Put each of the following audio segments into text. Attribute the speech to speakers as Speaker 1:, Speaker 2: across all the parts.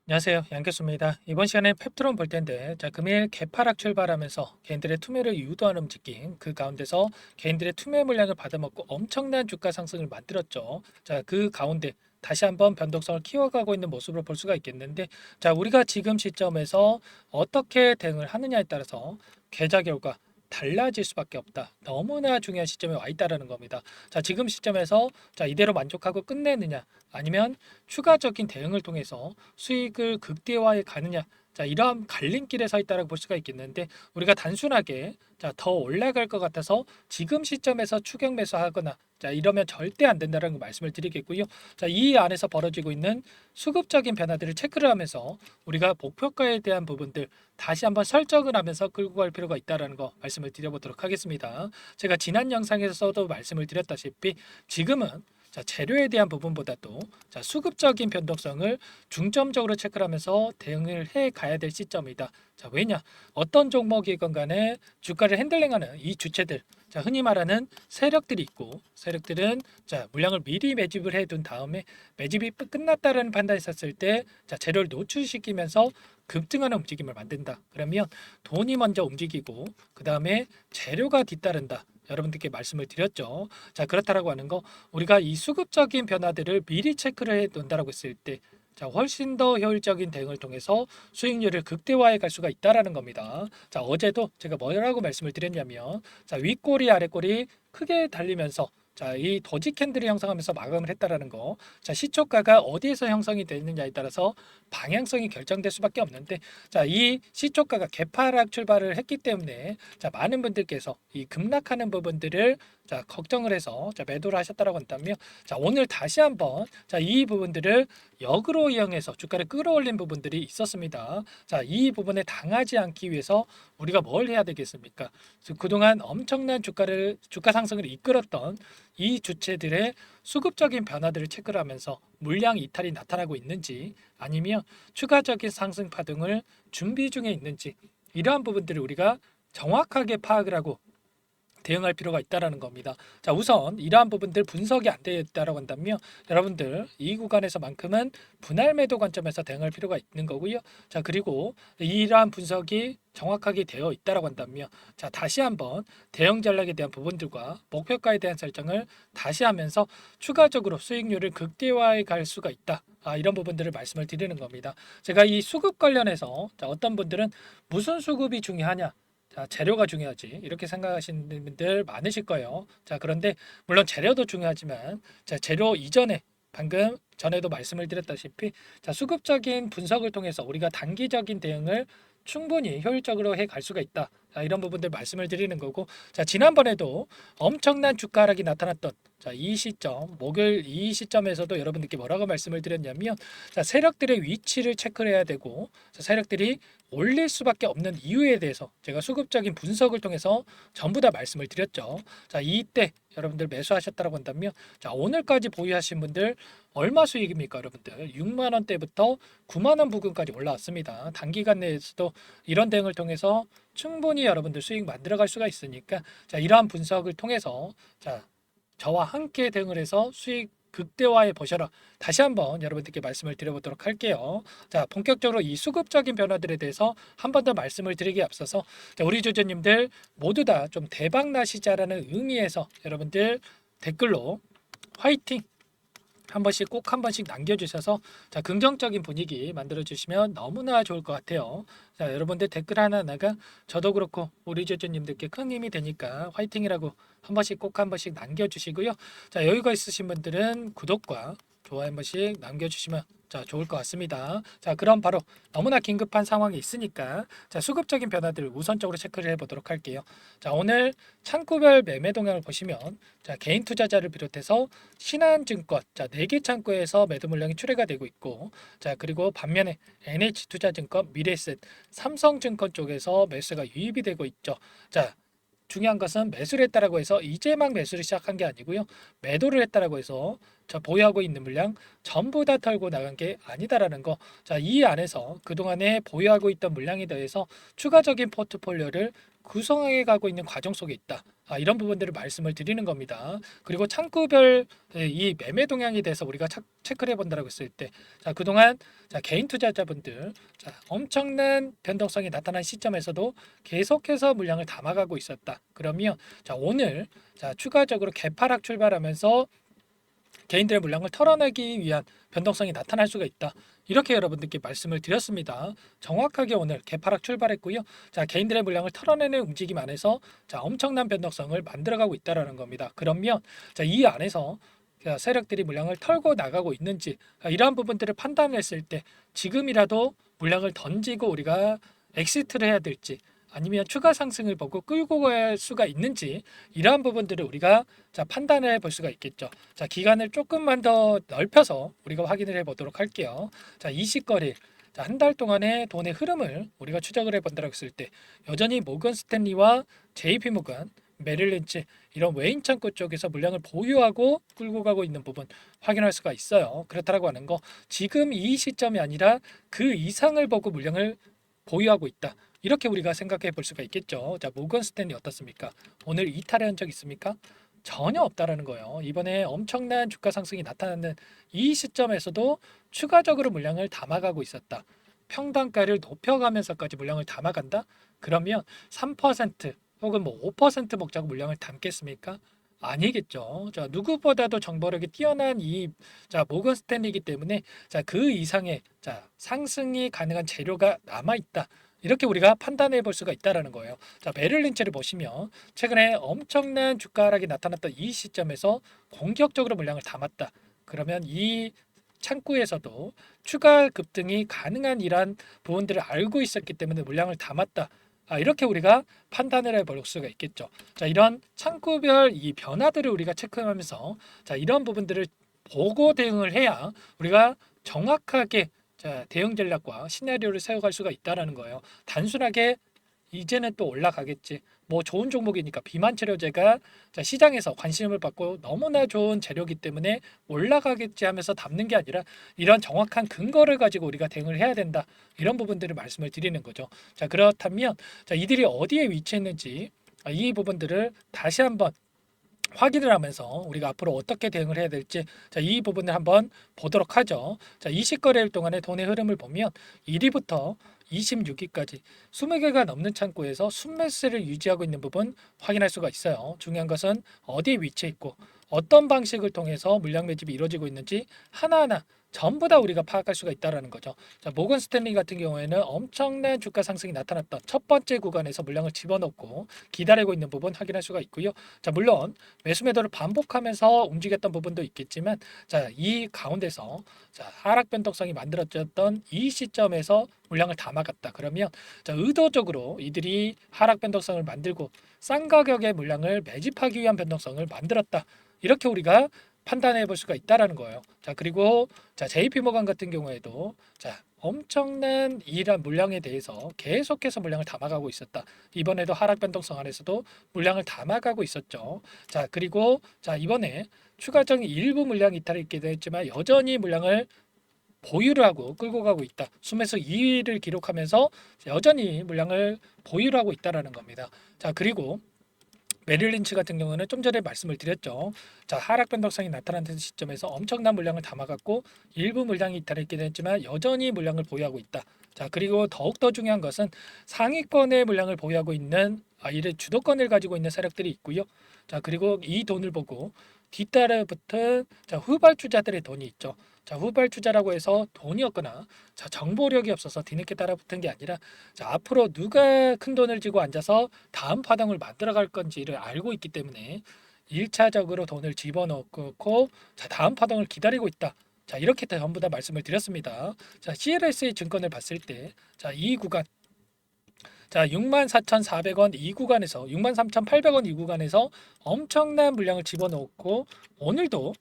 Speaker 1: 안녕하세요. 양교수입니다. 이번 시간에 펩트론 볼 텐데, 금일 개파락 출발하면서 개인들의 투매를 유도하는 움직임, 그 가운데서 개인들의 투매 물량을 받아먹고 엄청난 주가 상승을 만들었죠. 그 가운데 다시 한번 변동성을 키워가고 있는 모습을 볼 수가 있겠는데, 우리가 지금 시점에서 어떻게 대응을 하느냐에 따라서 계좌 결과 달라질 수밖에 없다. 너무나 중요한 시점에 와 있다라는 겁니다. 지금 시점에서 이대로 만족하고 끝내느냐, 아니면 추가적인 대응을 통해서 수익을 극대화해 가느냐. 이러한 갈림길에 서 있다고 볼 수가 있겠는데, 우리가 단순하게 더 올라갈 것 같아서 지금 시점에서 추격 매수하거나 이러면 절대 안 된다는 걸 말씀을 드리겠고요. 이 안에서 벌어지고 있는 수급적인 변화들을 체크를 하면서 우리가 목표가에 대한 부분들 다시 한번 설정을 하면서 끌고 갈 필요가 있다는 거 말씀을 드려보도록 하겠습니다. 제가 지난 영상에서도 말씀을 드렸다시피 지금은 재료에 대한 부분보다도 수급적인 변동성을 중점적으로 체크를 하면서 대응을 해 가야 될 시점이다. 왜냐? 어떤 종목이건 간에 주가를 핸들링하는 이 주체들, 흔히 말하는 세력들이 있고, 세력들은 물량을 미리 매집을 해둔 다음에 매집이 끝났다는 판단이 있었을 때 재료를 노출시키면서 급등하는 움직임을 만든다. 그러면 돈이 먼저 움직이고 그 다음에 재료가 뒤따른다. 여러분들께 말씀을 드렸죠. 그렇다라고 하는 거, 우리가 이 수급적인 변화들을 미리 체크를 해 놓는다라고 했을 때 훨씬 더 효율적인 대응을 통해서 수익률을 극대화해 갈 수가 있다라는 겁니다. 어제도 제가 뭐라고 말씀을 드렸냐면, 윗꼬리 아랫꼬리 크게 달리면서 이 도지 캔들을 형성하면서 마감을 했다라는 거. 시초가가 어디에서 형성이 되느냐에 따라서 방향성이 결정될 수밖에 없는데, 이 시초가가 개파락 출발을 했기 때문에 많은 분들께서 이 급락하는 부분들을 걱정을 해서 매도를 하셨다라고 한다면, 오늘 다시 한번 이 부분들을 역으로 이용해서 주가를 끌어올린 부분들이 있었습니다. 이 부분에 당하지 않기 위해서 우리가 뭘 해야 되겠습니까? 그동안 엄청난 주가 상승을 이끌었던 이 주체들의 수급적인 변화들을 체크를 하면서 물량 이탈이 나타나고 있는지, 아니면 추가적인 상승 파동을 준비 중에 있는지, 이러한 부분들을 우리가 정확하게 파악을 하고 대응할 필요가 있다라는 겁니다. 우선 이러한 부분들 분석이 안 되어 있다라고 한다면, 여러분들 이 구간에서만큼은 분할 매도 관점에서 대응할 필요가 있는 거고요. 그리고 이러한 분석이 정확하게 되어 있다라고 한다면, 다시 한번 대응 전략에 대한 부분들과 목표가에 대한 설정을 다시 하면서 추가적으로 수익률을 극대화해 갈 수가 있다. 이런 부분들을 말씀을 드리는 겁니다. 제가 이 수급 관련해서 어떤 분들은 무슨 수급이 중요하냐, 재료가 중요하지, 이렇게 생각하시는 분들 많으실 거예요. 그런데 물론 재료도 중요하지만, 재료 이전에 방금 전에도 말씀을 드렸다시피 수급적인 분석을 통해서 우리가 단기적인 대응을 충분히 효율적으로 해 갈 수가 있다. 이런 부분들 말씀을 드리는 거고, 지난번에도 엄청난 주가 하락이 나타났던 이 시점, 목요일 이 시점에서도 여러분들께 뭐라고 말씀을 드렸냐면, 세력들의 위치를 체크를 해야 되고, 세력들이 올릴 수밖에 없는 이유에 대해서 제가 수급적인 분석을 통해서 전부 다 말씀을 드렸죠. 이때 여러분들 매수하셨다고 한다면, 오늘까지 보유하신 분들 얼마 수익입니까, 여러분들? 6만 원대부터 9만 원 부근까지 올라왔습니다. 단기간 내에서도 이런 대응을 통해서 충분히 여러분들 수익 만들어갈 수가 있으니까, 이러한 분석을 통해서 저와 함께 대응을 해서 수익 극대화해 보셔라. 다시 한번 여러분들께 말씀을 드려보도록 할게요. 본격적으로 이 수급적인 변화들에 대해서 한 번 더 말씀을 드리기에 앞서서, 우리 주주님들 모두 다 좀 대박 나시자라는 의미에서 여러분들 댓글로 화이팅 한 번씩 꼭 한 번씩 남겨주셔서 긍정적인 분위기 만들어 주시면 너무나 좋을 것 같아요. 여러분들 댓글 하나하나가 저도 그렇고 우리 주주님들께 큰 힘이 되니까 화이팅이라고 한 번씩 꼭 한 번씩 남겨주시고요. 여유가 있으신 분들은 구독과 좋아요 한 번씩 남겨주시면 좋을 것 같습니다. 그럼 바로 너무나 긴급한 상황이 있으니까 수급적인 변화들을 우선적으로 체크를 해보도록 할게요. 오늘 창구별 매매 동향을 보시면, 개인 투자자를 비롯해서 신한증권 4개 창구에서 매도 물량이 출회가 되고 있고, 그리고 반면에 NH투자증권, 미래에셋, 삼성증권 쪽에서 매수가 유입이 되고 있죠. 중요한 것은 매수를 했다라고 해서 이제 막 매수를 시작한 게 아니고요. 매도를 했다라고 해서 보유하고 있는 물량 전부 다 털고 나간 게 아니다라는 거. 이 안에서 그동안에 보유하고 있던 물량에 대해서 추가적인 포트폴리오를 구성해 가고 있는 과정 속에 있다. 이런 부분들을 말씀을 드리는 겁니다. 그리고 창구별 이 매매 동향에 대해서 우리가 체크를 해본다고 했을 때, 그동안 개인 투자자분들 엄청난 변동성이 나타난 시점에서도 계속해서 물량을 담아가고 있었다. 그러면 오늘 추가적으로 개파락 출발하면서 개인들의 물량을 털어내기 위한 변동성이 나타날 수가 있다. 이렇게 여러분들께 말씀을 드렸습니다. 정확하게 오늘 개파락 출발했고요. 개인들의 물량을 털어내는 움직임 안에서 엄청난 변동성을 만들어가고 있다라는 겁니다. 그러면 이 안에서 세력들이 물량을 털고 나가고 있는지 이러한 부분들을 판단했을 때 지금이라도 물량을 던지고 우리가 엑시트를 해야 될지 아니면 추가 상승을 보고 끌고 갈 수가 있는지 이러한 부분들을 우리가 판단해 볼 수가 있겠죠. 기간을 조금만 더 넓혀서 우리가 확인을 해 보도록 할게요. 20거래일 한 달 동안의 돈의 흐름을 우리가 추적을 해 본다고 했을 때 여전히 모건 스탠리와 JP 모건, 메릴 린치 이런 외인 창구 쪽에서 물량을 보유하고 끌고 가고 있는 부분 확인할 수가 있어요. 그렇다라고 하는 거 지금 이 시점이 아니라 그 이상을 보고 물량을 보유하고 있다. 이렇게 우리가 생각해 볼 수가 있겠죠. 모건 스탠리 어떻습니까? 오늘 이탈한 적 있습니까? 전혀 없다라는 거예요. 이번에 엄청난 주가 상승이 나타나는 이 시점에서도 추가적으로 물량을 담아가고 있었다. 평단가를 높여가면서까지 물량을 담아간다? 그러면 3% 혹은 5% 먹자고 물량을 담겠습니까? 아니겠죠. 누구보다도 정보력이 뛰어난 이 모건 스탠리이기 때문에 그 이상의 상승이 가능한 재료가 남아 있다. 이렇게 우리가 판단해 볼 수가 있다라는 거예요. 메릴 린치를 보시면 최근에 엄청난 주가 하락이 나타났던 이 시점에서 공격적으로 물량을 담았다. 그러면 이 창구에서도 추가 급등이 가능한 이러한 부분들을 알고 있었기 때문에 물량을 담았다. 이렇게 우리가 판단을 해볼 수가 있겠죠. 이런 창구별 이 변화들을 우리가 체크하면서 이런 부분들을 보고 대응을 해야 우리가 정확하게 대응 전략과 시나리오를 세워갈 수가 있다라는 거예요. 단순하게 이제는 또 올라가겠지. 뭐 좋은 종목이니까 비만 치료제가 시장에서 관심을 받고 너무나 좋은 재료이기 때문에 올라가겠지 하면서 담는 게 아니라 이런 정확한 근거를 가지고 우리가 대응을 해야 된다. 이런 부분들을 말씀을 드리는 거죠. 그렇다면 이들이 어디에 위치했는지 이 부분들을 다시 한번 확인을 하면서 우리가 앞으로 어떻게 대응을 해야 될지 이 부분을 한번 보도록 하죠. 20거래일 동안의 돈의 흐름을 보면 1위부터 26위까지 20개가 넘는 창구에서 순매수를 유지하고 있는 부분 확인할 수가 있어요. 중요한 것은 어디에 위치해 있고 어떤 방식을 통해서 물량 매집이 이루어지고 있는지 하나하나 전부 다 우리가 파악할 수가 있다라는 거죠. 모건 스탠리 같은 경우에는 엄청난 주가 상승이 나타났던 첫 번째 구간에서 물량을 집어넣고 기다리고 있는 부분 확인할 수가 있고요. 물론 매수 매도를 반복하면서 움직였던 부분도 있겠지만 이 가운데서 하락 변동성이 만들어졌던 이 시점에서 물량을 담아갔다. 그러면 의도적으로 이들이 하락 변동성을 만들고 싼 가격의 물량을 매집하기 위한 변동성을 만들었다. 이렇게 우리가 판단해 볼 수가 있다라는 거예요. 그리고 JP 모건 같은 경우에도 엄청난 이러한 물량에 대해서 계속해서 물량을 담아가고 있었다. 이번에도 하락 변동성 안에서도 물량을 담아가고 있었죠. 그리고 이번에 추가적인 일부 물량 이탈이 있게 됐지만 여전히 물량을 보유를 하고 끌고 가고 있다. 순매수 2위를 기록하면서 여전히 물량을 보유를 하고 있다라는 겁니다. 그리고 메릴 린치 같은 경우는 좀 전에 말씀을 드렸죠. 하락 변동성이 나타나는 시점에서 엄청난 물량을 담아갔고 일부 물량이 이탈했긴 했지만 여전히 물량을 보유하고 있다. 그리고 더욱더 중요한 것은 상위권의 물량을 보유하고 있는 이를 주도권을 가지고 있는 세력들이 있고요. 그리고 이 돈을 보고 뒤따라 붙은 후발주자들의 돈이 있죠. 후발주자라고 해서 돈이 없거나 정보력이 없어서 뒤늦게 따라붙은 게 아니라 앞으로 누가 큰 돈을 쥐고 앉아서 다음 파동을 만들어 갈 건지를 알고 있기 때문에 1차적으로 돈을 집어넣고 다음 파동을 기다리고 있다. 이렇게 전부 다 말씀을 드렸습니다. CLS의 증권을 봤을 때 이 구간 64,400원 이 구간에서 63,800원 이 구간에서 엄청난 물량을 집어넣고 오늘도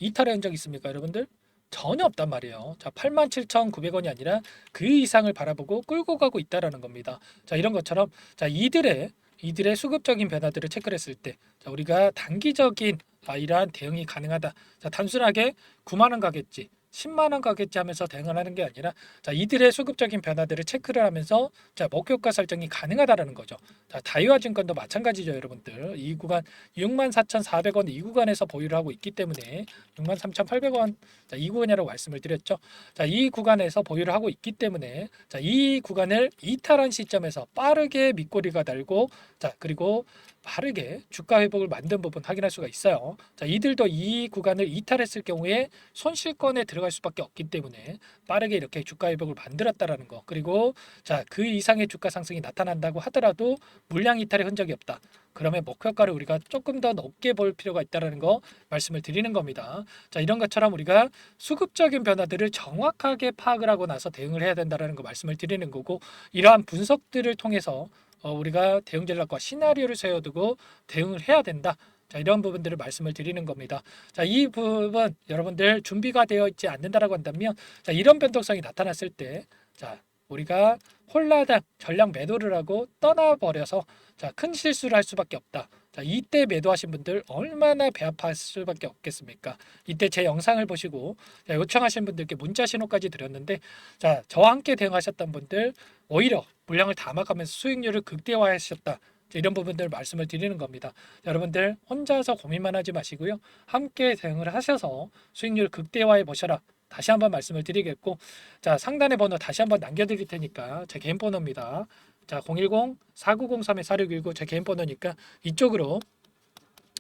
Speaker 1: 이탈한 적 있습니까, 여러분들? 전혀 없단 말이에요. 87,900원이 아니라 그 이상을 바라보고 끌고 가고 있다라는 겁니다. 이런 것처럼 이들의 수급적인 변화들을 체크를 했을 때 우리가 단기적인 이러한 대응이 가능하다. 단순하게 9만 원 가겠지. 10만 원 가겠지 하면서 대응을 하는 게 아니라 자, 이들의 수급적인 변화들을 체크를 하면서 자, 목표가 설정이 가능하다라는 거죠. 자, 다이와증권도 마찬가지죠, 여러분들. 이 구간 64,400원 이 구간에서 보유를 하고 있기 때문에 63,800원 자, 이 구간이라고 말씀을 드렸죠. 자, 이 구간에서 보유를 하고 있기 때문에 자, 이 구간을 이탈한 시점에서 빠르게 밑꼬리가 달고 자, 그리고 빠르게 주가 회복을 만든 부분 확인할 수가 있어요. 자, 이들도 이 구간을 이탈했을 경우에 손실권에 들어갈 수밖에 없기 때문에 빠르게 이렇게 주가 회복을 만들었다라는 거. 그리고 자, 그 이상의 주가 상승이 나타난다고 하더라도 물량 이탈의 흔적이 없다. 그러면 목표가를 우리가 조금 더 높게 볼 필요가 있다라는 거 말씀을 드리는 겁니다. 자, 이런 것처럼 우리가 수급적인 변화들을 정확하게 파악을 하고 나서 대응을 해야 된다라는 거 말씀을 드리는 거고 이러한 분석들을 통해서 우리가 대응 전략과 시나리오를 세워두고 대응을 해야 된다. 자, 이런 부분들을 말씀을 드리는 겁니다. 자, 이 부분 여러분들 준비가 되어 있지 않는다라고 한다면 자, 이런 변동성이 나타났을 때 자, 우리가 홀라당 전량 매도를 하고 떠나버려서 자, 큰 실수를 할 수밖에 없다. 자, 이때 매도하신 분들 얼마나 배 아파할 수밖에 없겠습니까? 이때 제 영상을 보시고 자, 요청하신 분들께 문자 신호까지 드렸는데 자, 저와 함께 대응하셨던 분들 오히려 물량을 담아가면서 수익률을 극대화하셨다. 이런 부분들 말씀을 드리는 겁니다. 여러분들 혼자서 고민만 하지 마시고요. 함께 대응을 하셔서 수익률 극대화해 보셔라. 다시 한번 말씀을 드리겠고 자, 상단의 번호 다시 한번 남겨드릴 테니까 제 개인 번호입니다. 자, 010-4903-4619 제 개인 번호니까 이쪽으로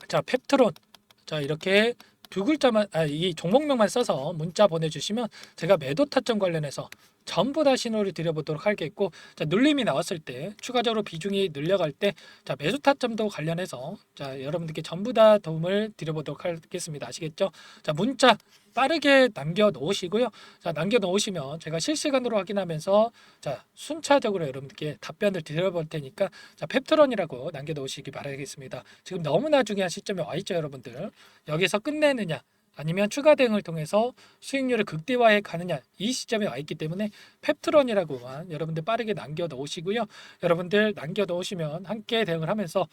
Speaker 1: 자, 펩트론 자, 이렇게 두 글자만 이 종목명만 써서 문자 보내주시면 제가 매도 타점 관련해서 전부 다 신호를 드려보도록 하겠고 자, 눌림이 나왔을 때 추가적으로 비중이 늘려갈 때 자, 매수 타점도 관련해서 자, 여러분들께 전부 다 도움을 드려보도록 하겠습니다. 아시겠죠? 자, 문자 빠르게 남겨 놓으시고요. 자, 남겨 놓으시면 제가 실시간으로 확인하면서 자, 순차적으로 여러분들께 답변을 드려볼 테니까 자, 펩트론이라고 남겨 놓으시기 바라겠습니다. 지금 너무나 중요한 시점에 와 있죠, 여러분들. 여기서 끝내느냐 아니면 추가 대응을 통해서 수익률을 극대화해 가느냐 이 시점에 와 있기 때문에 펩트론이라고만 여러분들 빠르게 남겨 놓으시고요. 여러분들 남겨 놓으시면 함께 대응을 하면서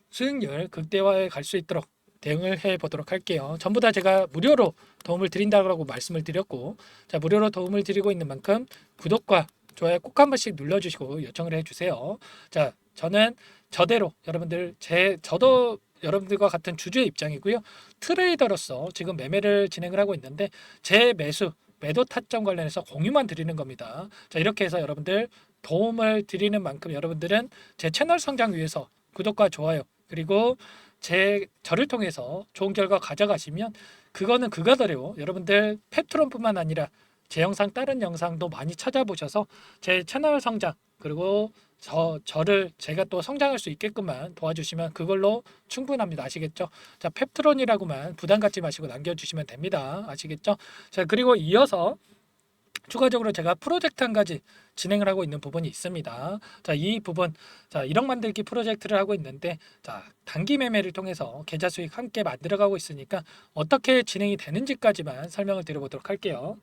Speaker 1: 수익률 극대화해 갈 수 있도록 대응을 해 보도록 할게요. 전부 다 제가 무료로 도움을 드린다고 말씀을 드렸고 자, 무료로 도움을 드리고 있는 만큼 구독과 좋아요 꼭 한 번씩 눌러주시고 요청을 해주세요. 자, 저는 저대로 여러분들 저도 여러분들과 같은 주주의 입장이고요. 트레이더로서 지금 매매를 진행을 하고 있는데 제 매도 타점 관련해서 공유만 드리는 겁니다. 자, 이렇게 해서 여러분들 도움을 드리는 만큼 여러분들은 제 채널 성장 위해서 구독과 좋아요 그리고 저를 통해서 좋은 결과 가져가시면 그거는 그거더래요. 여러분들 펩트론뿐만 아니라 제 영상 다른 영상도 많이 찾아보셔서 제 채널 성장 그리고 저를 제가 또 성장할 수 있게끔만 도와주시면 그걸로 충분합니다. 아시겠죠? 자, 펩트론이라고만 부담 갖지 마시고 남겨주시면 됩니다. 아시겠죠? 자, 그리고 이어서 추가적으로 제가 프로젝트 한 가지 진행을 하고 있는 부분이 있습니다. 자, 이 부분, 자, 1억 만들기 프로젝트를 하고 있는데, 자, 단기 매매를 통해서 계좌 수익 함께 만들어가고 있으니까 어떻게 진행이 되는지까지만 설명을 드려보도록 할게요.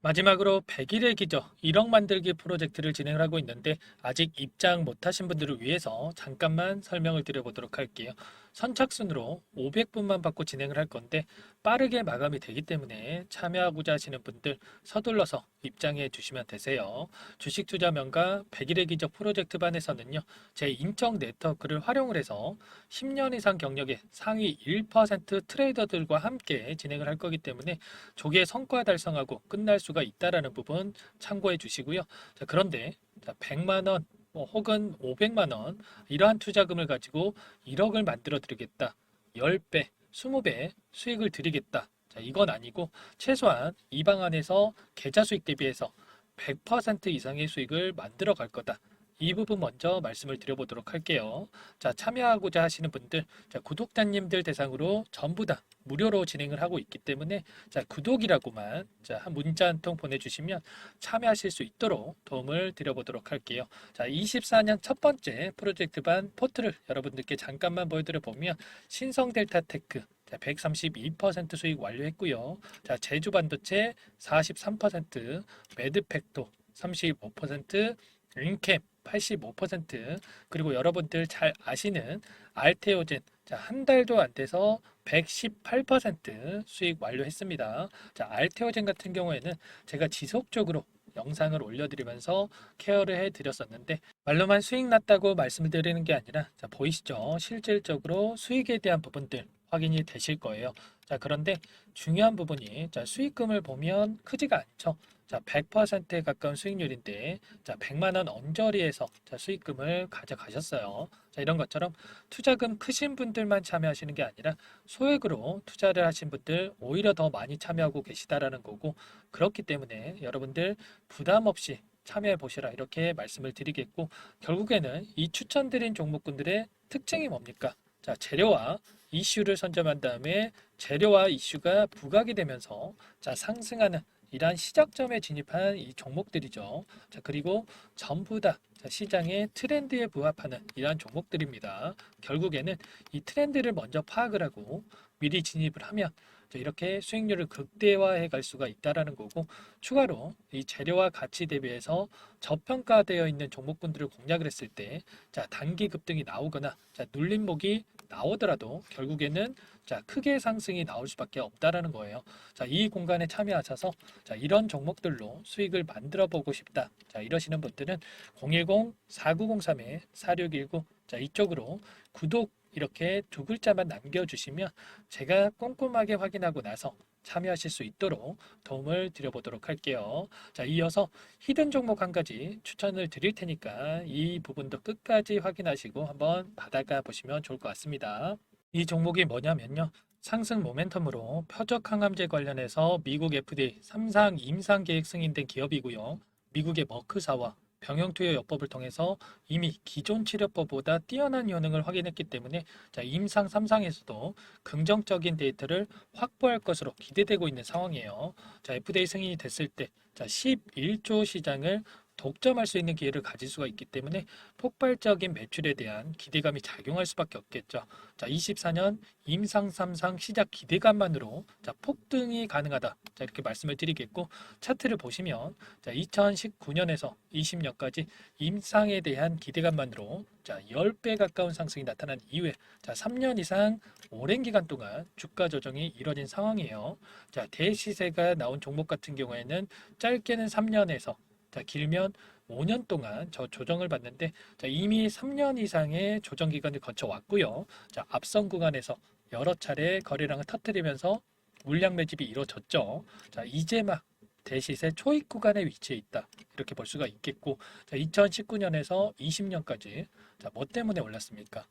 Speaker 1: 마지막으로 100일의 기적 1억 만들기 프로젝트를 진행을 하고 있는데 아직 입장 못하신 분들을 위해서 잠깐만 설명을 드려보도록 할게요. 선착순으로 500분만 받고 진행을 할 건데 빠르게 마감이 되기 때문에 참여하고자 하시는 분들 서둘러서 입장해 주시면 되세요. 주식투자명가 100일의 기적 프로젝트 반에서는요. 제 인적 네트워크를 활용을 해서 10년 이상 경력의 상위 1% 트레이더들과 함께 진행을 할 거기 때문에 조기에 성과 달성하고 끝날 수가 있다라는 부분 참고해 주시고요. 자, 그런데 100만 원 혹은 500만 원 이러한 투자금을 가지고 1억을 만들어 드리겠다. 10배, 20배 수익을 드리겠다. 자, 이건 아니고 최소한 이 방안에서 계좌 수익 대비해서 100% 이상의 수익을 만들어 갈 거다. 이 부분 먼저 말씀을 드려보도록 할게요. 자, 참여하고자 하시는 분들, 자, 구독자님들 대상으로 전부 다 무료로 진행을 하고 있기 때문에 자, 구독이라고만 자, 한 문자 한 통 보내주시면 참여하실 수 있도록 도움을 드려보도록 할게요. 자, 24년 첫 번째 프로젝트 반 포트를 여러분들께 잠깐만 보여드려 보면 신성 델타 테크 132% 수익 완료했고요. 자, 제주 반도체 43%, 매드팩토 35%, 인캠 85%, 그리고 여러분들 잘 아시는 알테오젠 자, 한 달도 안 돼서 118% 수익 완료했습니다. 자, 알테오젠 같은 경우에는 제가 지속적으로 영상을 올려드리면서 케어를 해드렸었는데 말로만 수익 났다고 말씀을 드리는 게 아니라 자, 보이시죠? 실질적으로 수익에 대한 부분들 확인이 되실 거예요. 자, 그런데 중요한 부분이 자, 수익금을 보면 크지가 않죠. 자, 100%에 가까운 수익률인데 자, 100만 원 언저리에서 자, 수익금을 가져가셨어요. 자, 이런 것처럼 투자금 크신 분들만 참여하시는 게 아니라 소액으로 투자를 하신 분들 오히려 더 많이 참여하고 계시다라는 거고 그렇기 때문에 여러분들 부담 없이 참여해 보시라 이렇게 말씀을 드리겠고 결국에는 이 추천드린 종목군들의 특징이 뭡니까? 자, 재료와 이슈를 선점한 다음에 재료와 이슈가 부각이 되면서 자, 상승하는 이러한 시작점에 진입한 이 종목들이죠. 자, 그리고 전부 다 자, 시장의 트렌드에 부합하는 이러한 종목들입니다. 결국에는 이 트렌드를 먼저 파악을 하고 미리 진입을 하면 자, 이렇게 수익률을 극대화해 갈 수가 있다라는 거고 추가로 이 재료와 가치 대비해서 저평가되어 있는 종목군들을 공략을 했을 때 자, 단기 급등이 나오거나 자, 눌림목이 나오더라도 결국에는 자, 크게 상승이 나올 수밖에 없다라는 거예요. 자, 이 공간에 참여하셔서 자, 이런 종목들로 수익을 만들어 보고 싶다. 자, 이러시는 분들은 010-4903-4619 자, 이쪽으로 구독 이렇게 두 글자만 남겨주시면 제가 꼼꼼하게 확인하고 나서 참여하실 수 있도록 도움을 드려보도록 할게요. 자, 이어서 히든 종목 한 가지 추천을 드릴 테니까 이 부분도 끝까지 확인하시고 한번 받아가 보시면 좋을 것 같습니다. 이 종목이 뭐냐면요. 상승 모멘텀으로 표적 항암제 관련해서 미국 FDA 3상 임상 계획 승인된 기업이고요. 미국의 머크사와 병용투여요법을 통해서 이미 기존 치료법보다 뛰어난 효능을 확인했기 때문에 자, 임상 3상에서도 긍정적인 데이터를 확보할 것으로 기대되고 있는 상황이에요. 자, FDA 승인이 됐을 때 자, 11조 시장을 독점할 수 있는 기회를 가질 수가 있기 때문에 폭발적인 매출에 대한 기대감이 작용할 수밖에 없겠죠. 자, 24년 임상 3상 시작 기대감만으로 자, 폭등이 가능하다. 자, 이렇게 말씀을 드리겠고 차트를 보시면 자, 2019년에서 20년까지 임상에 대한 기대감만으로 자, 10배 가까운 상승이 나타난 이후에 자, 3년 이상 오랜 기간 동안 주가 조정이 이뤄진 상황이에요. 자, 대시세가 나온 종목 같은 경우에는 짧게는 3년에서 자, 길면 5년 동안 저 조정을 받는데 자, 이미 3년 이상의 조정 기간을 거쳐 왔고요. 자, 앞선 구간에서 여러 차례 거래량을 터뜨리면서 물량 매집이 이루어졌죠. 자, 이제 막 대시세 초입 구간에 위치해 있다. 이렇게 볼 수가 있겠고, 자, 2019년에서 20년까지 자, 뭐 때문에 올랐습니까?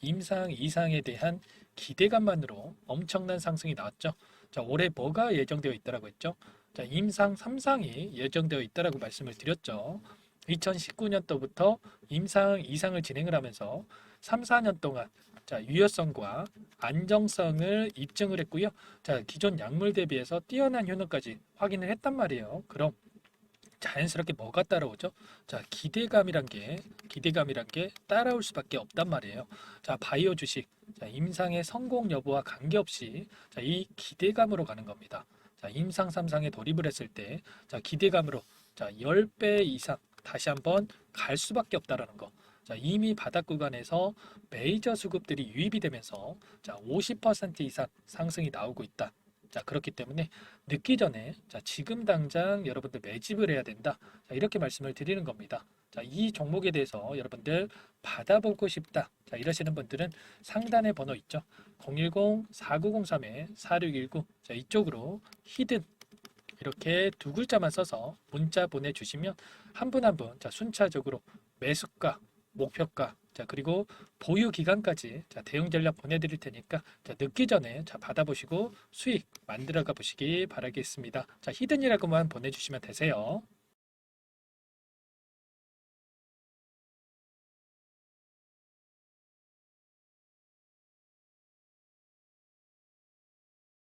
Speaker 1: 임상 이상에 대한 기대감만으로 엄청난 상승이 나왔죠. 자, 올해 뭐가 예정되어 있다라고 했죠? 자, 임상 3상이 예정되어 있다라고 말씀을 드렸죠. 2019년도부터 임상 2상을 진행을 하면서 3, 4년 동안 자, 유효성과 안정성을 입증을 했고요. 자, 기존 약물 대비해서 뛰어난 효능까지 확인을 했단 말이에요. 그럼 자연스럽게 뭐가 따라오죠? 자, 기대감이란 게 따라올 수밖에 없단 말이에요. 자, 바이오 주식, 자, 임상의 성공 여부와 관계없이 자, 이 기대감으로 가는 겁니다. 자, 임상 3상에 돌입을 했을 때, 자, 기대감으로 자, 10배 이상 다시 한번 갈 수밖에 없다라는 거. 자, 이미 바닥 구간에서 메이저 수급들이 유입이 되면서 자, 50% 이상 상승이 나오고 있다. 자, 그렇기 때문에 늦기 전에 자, 지금 당장 여러분들 매집을 해야 된다. 자, 이렇게 말씀을 드리는 겁니다. 자, 이 종목에 대해서 여러분들 받아보고 싶다. 자, 이러시는 분들은 상단에 번호 있죠. 010-4903-4619. 자, 이쪽으로 히든 이렇게 두 글자만 써서 문자 보내주시면 한 분 한 분 자, 순차적으로 매수가, 목표가, 자, 그리고 보유 기간까지 자, 대응 전략 보내드릴 테니까 자, 늦기 전에 자, 받아보시고 수익 만들어가 보시기 바라겠습니다. 자, 히든이라고만 보내주시면 되세요.